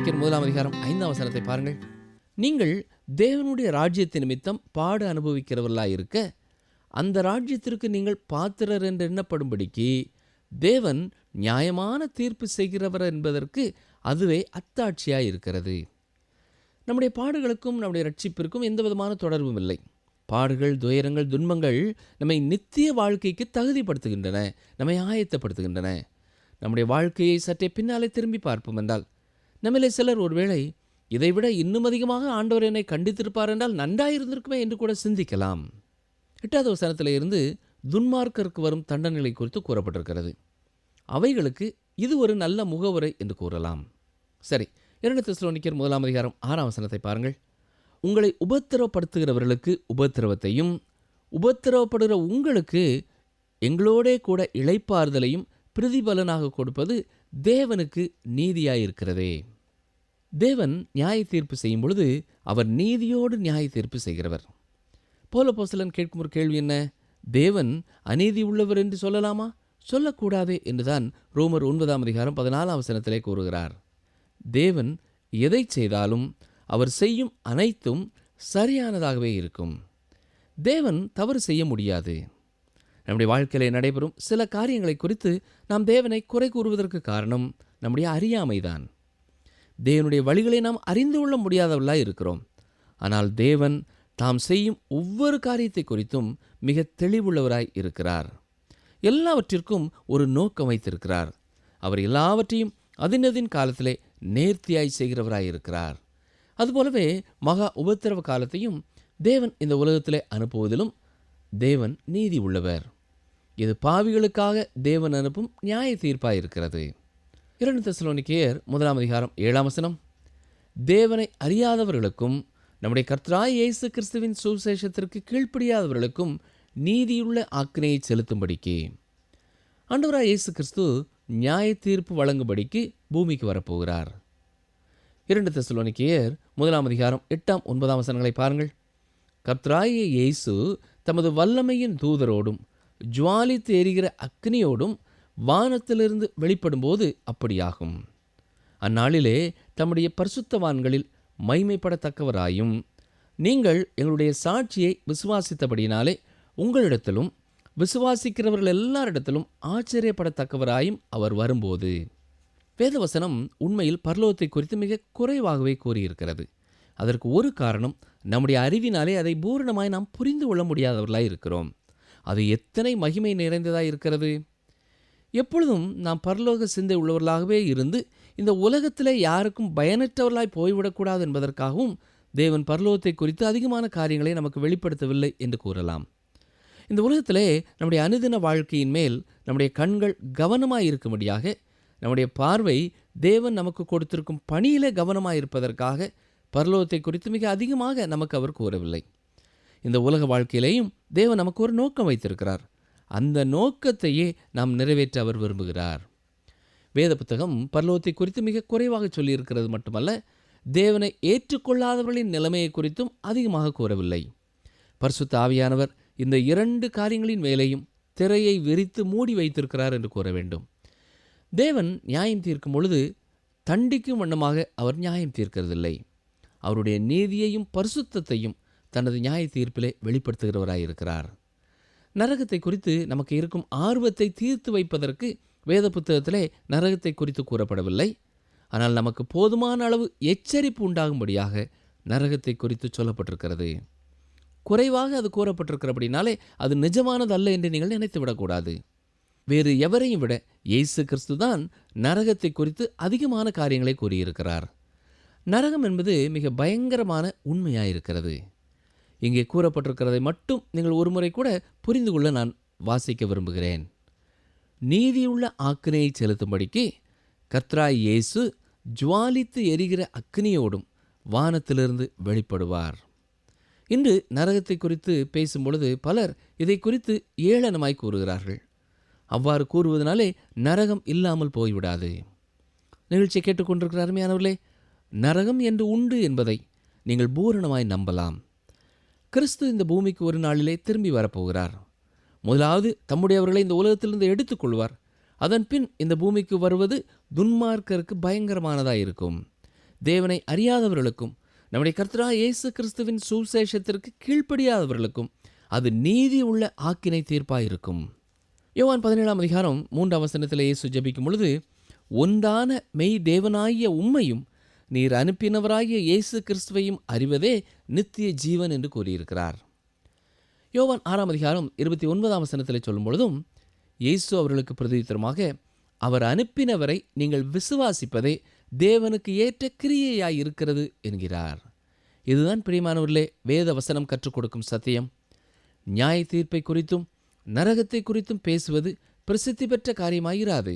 தெசலோனிக்கர் 1:5 பாருங்கள். நீங்கள் தேவனுடைய ராஜ்யத்தின் நிமித்தம் பாடு அனுபவிக்கிறவர்களாய் இருக்க, அந்த ராஜ்யத்திற்கு நீங்கள் பாத்திரர் என்று எண்ணப்படும்படிக்கு தேவன் நியாயமான தீர்ப்பு செய்கிறவர் என்பதற்கு அதுவே அத்தாட்சியாய் இருக்கிறது. நம்முடைய பாடுகளுக்கும் நம்முடைய ரட்சிப்பிற்கும் எந்த விதமான தொடர்பும் இல்லை. பாடுகள், துயரங்கள், துன்பங்கள் நம்மை நித்திய வாழ்க்கைக்கு தகுதிப்படுத்துகின்றன, நம்மை ஆயத்தப்படுத்துகின்றன. நம்முடைய வாழ்க்கையை சற்றே பின்னாலே திரும்பி பார்ப்போம் என்றால், நம்மிலே சிலர் ஒருவேளை இதைவிட இன்னும் அதிகமாக ஆண்டவர் என்னை கண்டித்திருப்பார் என்றால் நன்றாயிருந்திருக்குமே என்று கூட சிந்திக்கலாம். 8வது வசனத்திலே இருந்து துன்மார்க்கருக்கு வரும் தண்டனைகளை குறித்து கூறப்பட்டிருக்கிறது. அவைகளுக்கு இது ஒரு நல்ல முகவுரை என்று கூறலாம். சரி, 2 தெசலோனிக்கர் 1:6 பாருங்கள். உங்களை உபத்திரவப்படுத்துகிறவர்களுக்கு உபத்திரவத்தையும், உபத்திரவப்படுகிற உங்களுக்கு எங்களோடே கூட இளைப்பாறுதலையும் பிரதிபலனாக கொடுப்பது தேவனுக்கு நீதியாயிருக்கிறதே. தேவன் நியாய தீர்ப்பு செய்யும் பொழுது அவர் நீதியோடு நியாய தீர்ப்பு செய்கிறவர். பவுல் அப்போஸ்தலன் கேட்கும் ஒரு கேள்வி என்ன? தேவன் அநீதி உள்ளவர் என்று சொல்லலாமா? சொல்லக்கூடாதே என்றுதான் ரோமர் 9:14 கூறுகிறார். தேவன் எதை செய்தாலும் அவர் செய்யும் அனைத்தும் சரியானதாகவே இருக்கும். தேவன் தவறு செய்ய முடியாது. நம்முடைய வாழ்க்கையிலே நடைபெறும் சில காரியங்களை குறித்து நாம் தேவனை குறை கூறுவதற்கு காரணம் நம்முடைய அறியாமைதான். தேவனுடைய வழிகளை நாம் அறிந்து கொள்ள முடியாதவர்களாய் இருக்கிறோம். ஆனால் தேவன் தாம் செய்யும் ஒவ்வொரு காரியத்தை குறித்தும் மிக தெளிவுள்ளவராய் இருக்கிறார். எல்லாவற்றிற்கும் ஒரு நோக்கம் வைத்திருக்கிறார். அவர் எல்லாவற்றையும் அதினதின் காலத்திலே நேர்த்தியாய் செய்கிறவராய் இருக்கிறார். அதுபோலவே மகா உபத்திரவ காலத்தையும் தேவன் இந்த உலகத்திலே அனுப்புவதிலும் தேவன் நீதி உள்ளவர். இது பாவிகளுக்காக தேவன் அனுப்பும் நியாய தீர்ப்பாயிருக்கிறது. 2 தெசலோனிக்கேயர் 1:7 தேவனை அறியாதவர்களுக்கும் நம்முடைய கர்த்தராகிய இயேசு கிறிஸ்துவின் சுவிசேஷத்திற்கு கீழ்ப்படியாதவர்களுக்கும் நீதியுள்ள ஆக்கினையை செலுத்தும்படிக்கு ஆண்டவராகிய இயேசு கிறிஸ்து நியாய தீர்ப்பு வழங்கும்படிக்கு பூமிக்கு வரப்போகிறார். 2 தெசலோனிக்கேயர் 1:8-9 பாருங்கள். கர்த்தராகிய இயேசு தமது வல்லமையின் தூதரோடும் ஜுவாலித்து எரிகிற அக்னியோடும் வானத்திலிருந்து வெளிப்படும்போது அப்படியாகும். அந்நாளிலே தம்முடைய பரிசுத்தவான்களில் மைமைப்படத்தக்கவராயும் நீங்கள் எங்களுடைய சாட்சியை விசுவாசித்தபடியினாலே உங்களிடத்திலும் விசுவாசிக்கிறவர்கள் எல்லாரிடத்திலும் ஆச்சரியப்படத்தக்கவராயும் அவர் வரும்போது. வேதவசனம் உண்மையில் பரலோகத்தை குறித்து மிக குறைவாகவே கூறியிருக்கிறது. அதற்கு ஒரு காரணம், நம்முடைய அறிவினாலே அதை பூரணமாய் நாம் புரிந்து கொள்ள முடியாதவர்களாய் இருக்கிறோம். அது எத்தனை மகிமை நிறைந்ததாய் இருக்கிறது! எப்பொழுதும் நாம் பரலோக சிந்தை உள்ளவர்களாகவே இருந்து இந்த உலகத்திலே யாருக்கும் பயனற்றவர்களாய் போய்விடக்கூடாது என்பதற்காகவும் தேவன் பரலோகத்தை குறித்து அதிகமான காரியங்களை நமக்கு வெளிப்படுத்தவில்லை என்று கூறலாம். இந்த உலகத்திலே நம்முடைய அனுதின வாழ்க்கையின் மேல் நம்முடைய கண்கள் கவனமாய் இருக்கும்படியாக, நம்முடைய பார்வை தேவன் நமக்கு கொடுத்திருக்கும் பணியிலே கவனமாய் இருப்பதற்காக பரலோகத்தை குறித்து மிக அதிகமாக நமக்கு அவர் கூறவில்லை. இந்த உலக வாழ்க்கையிலேயும் தேவன் நமக்கு ஒரு நோக்கம் வைத்திருக்கிறார். அந்த நோக்கத்தையே நாம் நிறைவேற்ற அவர் விரும்புகிறார். வேத புத்தகம் பரலோகத்தை குறித்து மிக குறைவாக சொல்லியிருக்கிறது மட்டுமல்ல, தேவனை ஏற்றுக்கொள்ளாதவர்களின் நிலைமையை குறித்தும் அதிகமாக கூறவில்லை. பரிசுத்த ஆவியானவர் இந்த 2 காரியங்களின் மேலேயும் திரையை விரித்து மூடி வைத்திருக்கிறார் என்று கூற வேண்டும். தேவன் நியாயம் தீர்க்கும் பொழுது தண்டிக்கும் வண்ணமாக அவர் நியாயம் தீர்க்கிறதில்லை. அவருடைய நீதியையும் பரிசுத்தத்தையும் தனது நியாய தீர்ப்பிலே வெளிப்படுத்துகிறவராயிருக்கிறார். நரகத்தை குறித்து நமக்கு இருக்கும் ஆர்வத்தை தீர்த்து வைப்பதற்கு வேத புத்தகத்திலே நரகத்தை குறித்து கூறப்படவில்லை. ஆனால் நமக்கு போதுமான அளவு எச்சரிப்பு உண்டாகும்படியாக நரகத்தை குறித்து சொல்லப்பட்டிருக்கிறது. குறைவாக அது கூறப்பட்டிருக்கிறபடினாலே அது நிஜமானது அல்ல என்று நீங்கள் நினைத்து விடக்கூடாது. வேறு எவரையும் விட இயேசு கிறிஸ்து தான் நரகத்தை குறித்து அதிகமான காரியங்களை கூறியிருக்கிறார். நரகம் என்பது மிக பயங்கரமான உண்மையாயிருக்கிறது. இங்கே கூறப்பட்டிருக்கிறதை மட்டும் நீங்கள் ஒருமுறை கூட புரிந்து கொள்ள நான் வாசிக்க விரும்புகிறேன். நீதியுள்ள ஆக்கினையை செலுத்தும்படிக்கு கர்த்தராகிய இயேசு ஜுவாலித்து எரிகிற அக்னியோடும் வானத்திலிருந்து வெளிப்படுவார். இன்று நரகத்தை குறித்து பேசும்பொழுது பலர் இதை குறித்து ஏளனமாய் கூறுகிறார்கள். அவ்வாறு கூறுவதனாலே நரகம் இல்லாமல் போய்விடாது. நிகழ்ச்சியை கேட்டுக்கொண்டிருக்கிற அருமையானவர்களே, நரகம் என்று உண்டு என்பதை நீங்கள் பூரணமாய் நம்பலாம். கிறிஸ்து இந்த பூமிக்கு ஒரு நாளிலே திரும்பி வரப்போகிறார். முதலாவது தம்முடையவர்களை இந்த உலகத்திலிருந்து எடுத்துக்கொள்வார். அதன் பின் இந்த பூமிக்கு வருவது துன்மார்க்கருக்கு பயங்கரமானதாக இருக்கும். தேவனை அறியாதவர்களுக்கும் நம்முடைய கர்த்தராகிய இயேசு கிறிஸ்துவின் சுவிசேஷத்திற்கு கீழ்ப்படியாதவர்களுக்கும் அது நீதி உள்ள ஆக்கினை தீர்ப்பாயிருக்கும். யோவான் 17ஆம் அதிகாரம் 3ஆம் வசனத்தில் இயேசு ஜெபிக்கும் பொழுது, ஒன்றான மெய் தேவனாகிய உம்மையும் நீர் அனுப்பினவராகிய இயேசு கிறிஸ்துவையும் அறிவதே நித்திய ஜீவன் என்று கூறியிருக்கிறார். யோவான் 6ஆம் அதிகாரம் 29ஆம் வசனத்தில் சொல்லும் பொழுதும் இயேசு அவர்களுக்கு பிரதியுத்தரமாக, அவர் அனுப்பினவரை நீங்கள் விசுவாசிப்பதே தேவனுக்கு ஏற்ற கிரியையாய் இருக்கிறது என்கிறார். இதுதான் பிரியமானவர்களே வேத வசனம் கற்றுக் கொடுக்கும் சத்தியம். நியாய தீர்ப்பை குறித்தும் நரகத்தை குறித்தும் பேசுவது பிரசித்தி பெற்ற காரியமாயிராது.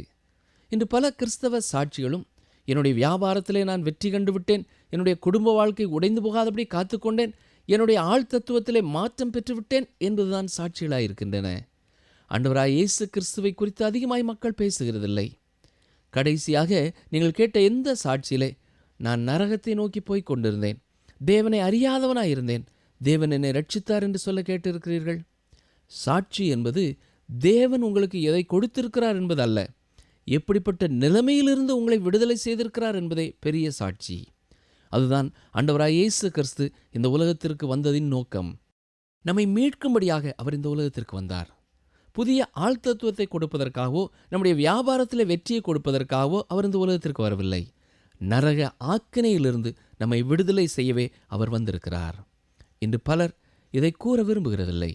இன்று பல கிறிஸ்தவ சாட்சிகளும் என்னுடைய வியாபாரத்திலே நான் வெற்றி கண்டு விட்டேன், என்னுடைய குடும்ப வாழ்க்கை உடைந்து போகாதபடி காத்துக்கொண்டேன், என்னுடைய ஆள் தத்துவத்திலே மாற்றம் பெற்றுவிட்டேன் என்பதுதான் சாட்சிகளாயிருக்கின்றன. ஆண்டவராய் இயேசு கிறிஸ்துவை குறித்து அதிகமாய் மக்கள் பேசுகிறதில்லை. கடைசியாக நீங்கள் கேட்ட எந்த சாட்சியிலே நான் நரகத்தை நோக்கி போய் கொண்டிருந்தேன், தேவனை அறியாதவனாயிருந்தேன், தேவன் என்னை ரட்சித்தார் என்று சொல்ல கேட்டிருக்கிறீர்கள்? சாட்சி என்பது தேவன் உங்களுக்கு எதை கொடுத்திருக்கிறார் என்பது அல்ல, எப்படிப்பட்ட நிலைமையிலிருந்து உங்களை விடுதலை செய்திருக்கிறார் என்பதே பெரிய சாட்சி. அதுதான் ஆண்டவராய் இயேசு கிறிஸ்து இந்த உலகத்திற்கு வந்ததின் நோக்கம். நம்மை மீட்கும்படியாக அவர் இந்த உலகத்திற்கு வந்தார். புதிய ஆழ்தத்துவத்தை கொடுப்பதற்காகவோ நம்முடைய வியாபாரத்தில் வெற்றியை கொடுப்பதற்காகவோ அவர் இந்த உலகத்திற்கு வரவில்லை. நரக ஆக்கினையிலிருந்து நம்மை விடுதலை செய்யவே அவர் வந்திருக்கிறார். இன்று பலர் இதை கூற விரும்புகிறதில்லை,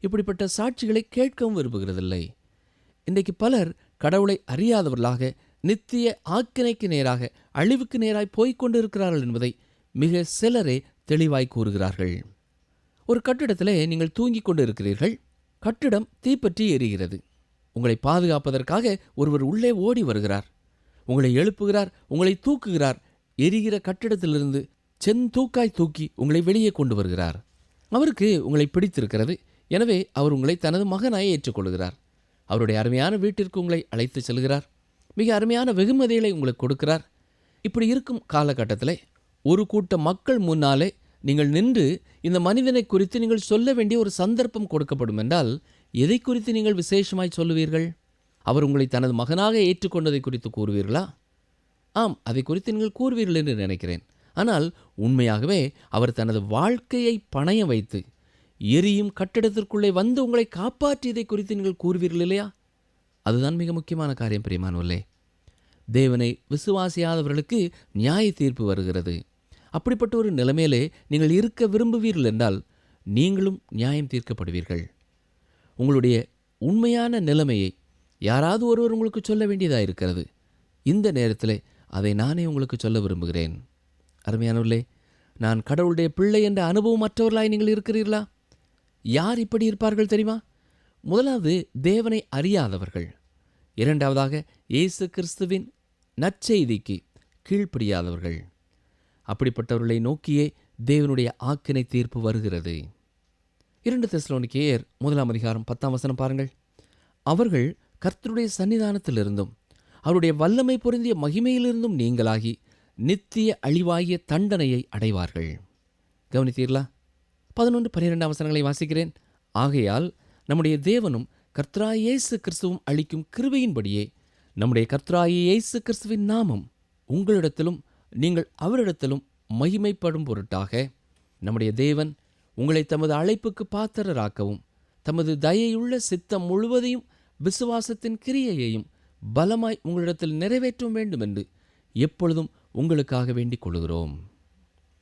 இப்படிப்பட்ட சாட்சிகளை கேட்கவும் விரும்புகிறதில்லை. இன்றைக்கு பலர் கடவுளை அறியாதவர்களாக நித்திய ஆக்கினைக்கு நேராக அழிவுக்கு நேராய் போய்கொண்டிருக்கிறார்கள் என்பதை மிக சிலரே தெளிவாய் கூறுகிறார்கள். ஒரு கட்டிடத்திலே நீங்கள் தூங்கிக் கொண்டு இருக்கிறீர்கள். கட்டிடம் தீப்பற்றி எரிகிறது. உங்களை பாதுகாப்பதற்காக ஒருவர் உள்ளே ஓடி வருகிறார், உங்களை எழுப்புகிறார், உங்களை தூக்குகிறார். எரிகிற கட்டிடத்திலிருந்து செந்தூக்காய் தூக்கி உங்களை வெளியே கொண்டு வருகிறார். அவருக்கு உங்களை பிடித்திருக்கிறது, எனவே அவர் உங்களை தனது மகனாய் ஏற்றுக்கொள்கிறார். அவருடைய அருமையான வீட்டிற்கு உங்களை அழைத்து செல்கிறார், மிக அருமையான வெகுமதிகளை உங்களுக்கு கொடுக்கிறார். இப்படி இருக்கும் காலகட்டத்தில் ஒரு கூட்ட மக்கள் முன்னாலே நீங்கள் நின்று இந்த மனிதனை குறித்து நீங்கள் சொல்ல வேண்டிய ஒரு சந்தர்ப்பம் கொடுக்கப்படும் என்றால் எதை குறித்து நீங்கள் விசேஷமாய் சொல்லுவீர்கள்? அவர் உங்களை தனது மகனாக ஏற்றுக்கொண்டதை குறித்து கூறுவீர்களா? ஆம், அதை குறித்து நீங்கள் கூறுவீர்கள் என்று நினைக்கிறேன். ஆனால் உண்மையாகவே அவர் தனது வாழ்க்கையை பணய வைத்து எரியும் கட்டிடத்திற்குள்ளே வந்து உங்களை காப்பாற்றியதை குறித்து நீங்கள் கூறுவீர்கள் இல்லையா? அதுதான் மிக முக்கியமான காரியம் பிரியமானவர்களே. தேவனை விசுவாசியாதவர்களுக்கு நியாய தீர்ப்பு வருகிறது. அப்படிப்பட்ட ஒரு நிலைமையிலே நீங்கள் இருக்க விரும்புவீர்கள் என்றால் நீங்களும் நியாயம் தீர்க்கப்படுவீர்கள். உங்களுடைய உண்மையான நிலைமையை யாராவது ஒருவர் உங்களுக்கு சொல்ல வேண்டியதாக இருக்கிறது. இந்த நேரத்தில் அதை நானே உங்களுக்கு சொல்ல விரும்புகிறேன். அருமையானவர்களே, நான் கடவுளுடைய பிள்ளை என்ற அனுபவம் மற்றவர்களாய் நீங்கள் இருக்கிறீர்களா? யார் இப்படி இருப்பார்கள் தெரியுமா? முதலாவது தேவனை அறியாதவர்கள், இரண்டாவதாக இயேசு கிறிஸ்துவின் நற்செய்திக்கு கீழ்ப்படியாதவர்கள். அப்படிப்பட்டவர்களை நோக்கியே தேவனுடைய ஆக்கினை தீர்ப்பு வருகிறது. 2 தெசலோனிக்கேயர் 1ஆம் அதிகாரம் 10ஆம் வசனம் பாருங்கள். அவர்கள் கர்த்தருடைய சன்னிதானத்திலிருந்தும் அவருடைய வல்லமை பொருந்திய மகிமையிலிருந்தும் நீங்களாகி நித்திய அழிவாகிய தண்டனையை அடைவார்கள். கவனித்தீர்களா? 11-12 வசனங்களை வாசிக்கிறேன். ஆகையால் நம்முடைய தேவனும் கர்த்தராகிய இயேசு கிறிஸ்துவும் அளிக்கும் கிருபையின்படியே நம்முடைய கர்த்தராகிய இயேசு கிறிஸ்துவின் நாமம் உங்களிடத்திலும் நீங்கள் அவரிடத்திலும் மகிமைப்படும் பொருட்டாக நம்முடைய தேவன் உங்களை தமது அழைப்புக்கு பாத்திரராக்கவும் தமது தயையுள்ள சித்தம் முழுவதையும் விசுவாசத்தின் கிரியையையும் பலமாய் உங்களிடத்தில் நிறைவேற்ற வேண்டும் என்று எப்பொழுதும் உங்களுக்காக வேண்டிக் கொள்கிறோம்.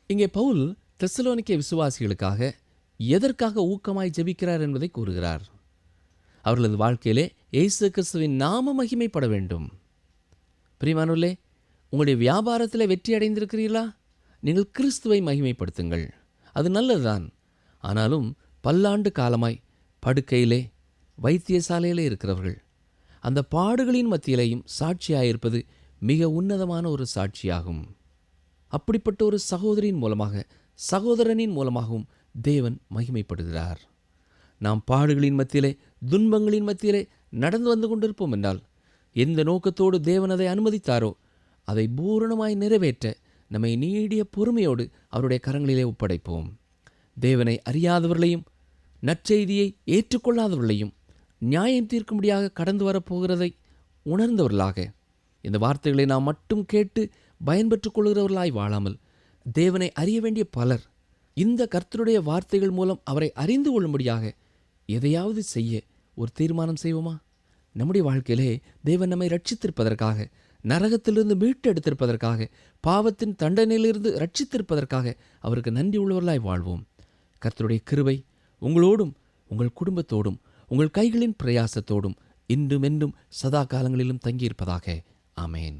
இங்கே பவுல் தெசலோனிக்கே விசுவாசிகளுக்காக எதற்காக ஊக்கமாய் ஜெபிக்கிறார் என்பதை கூறுகிறார். அவர்களது வாழ்க்கையிலே இயேசு கிறிஸ்துவின் நாம மகிமைப்பட வேண்டும். பிரியமானவர்களே, உங்களுடைய வியாபாரத்தில் வெற்றி அடைந்திருக்கிறீர்களா? நீங்கள் கிறிஸ்துவை மகிமைப்படுத்துங்கள், அது நல்லதுதான். ஆனாலும் பல்லாண்டு காலமாய் படுக்கையிலே வைத்தியசாலையிலே இருக்கிறவர்கள் அந்த பாடுகளின் மத்தியிலேயும் சாட்சியாயிருப்பது மிக உன்னதமான ஒரு சாட்சியாகும். அப்படிப்பட்ட ஒரு சகோதரியின் மூலமாக சகோதரனின் மூலமாகவும் தேவன் மகிமைப்படுகிறார். நாம் பாடுகளின் மத்தியிலே துன்பங்களின் மத்தியிலே நடந்து வந்து கொண்டிருப்போம் என்றால் எந்த நோக்கத்தோடு தேவன் அதை அனுமதித்தாரோ அதை பூரணமாய் நிறைவேற்ற நம்மை நீடிய பொறுமையோடு அவருடைய கரங்களிலே ஒப்படைப்போம். தேவனை அறியாதவர்களையும் நற்செய்தியை ஏற்றுக்கொள்ளாதவர்களையும் நியாயம் தீர்க்கும்படியாக கடந்து வரப்போகிறதை உணர்ந்தவர்களாக இந்த வார்த்தைகளை நாம் மட்டும் கேட்டு பயன்பெற்றுக் கொள்கிறவர்களாய் வாழாமல், தேவனை அறிய வேண்டிய பலர் இந்த கர்த்தருடைய வார்த்தைகள் மூலம் அவரை அறிந்து கொள்ளும்படியாக எதையாவது செய்ய ஒரு தீர்மானம் செய்வோமா? நம்முடைய வாழ்க்கையிலே தேவன் நம்மை ரட்சித்திருப்பதற்காக, நரகத்திலிருந்து மீட்டு எடுத்திருப்பதற்காக, பாவத்தின் தண்டனையிலிருந்து ரட்சித்திருப்பதற்காக அவருக்கு நன்றி உள்ளவர்களாய் வாழ்வோம். கர்த்தருடைய கிருபை உங்களோடும் உங்கள் குடும்பத்தோடும் உங்கள் கைகளின் பிரயாசத்தோடும் இன்றும் என்றும் சதா காலங்களிலும் தங்கியிருப்பதாக. ஆமேன்.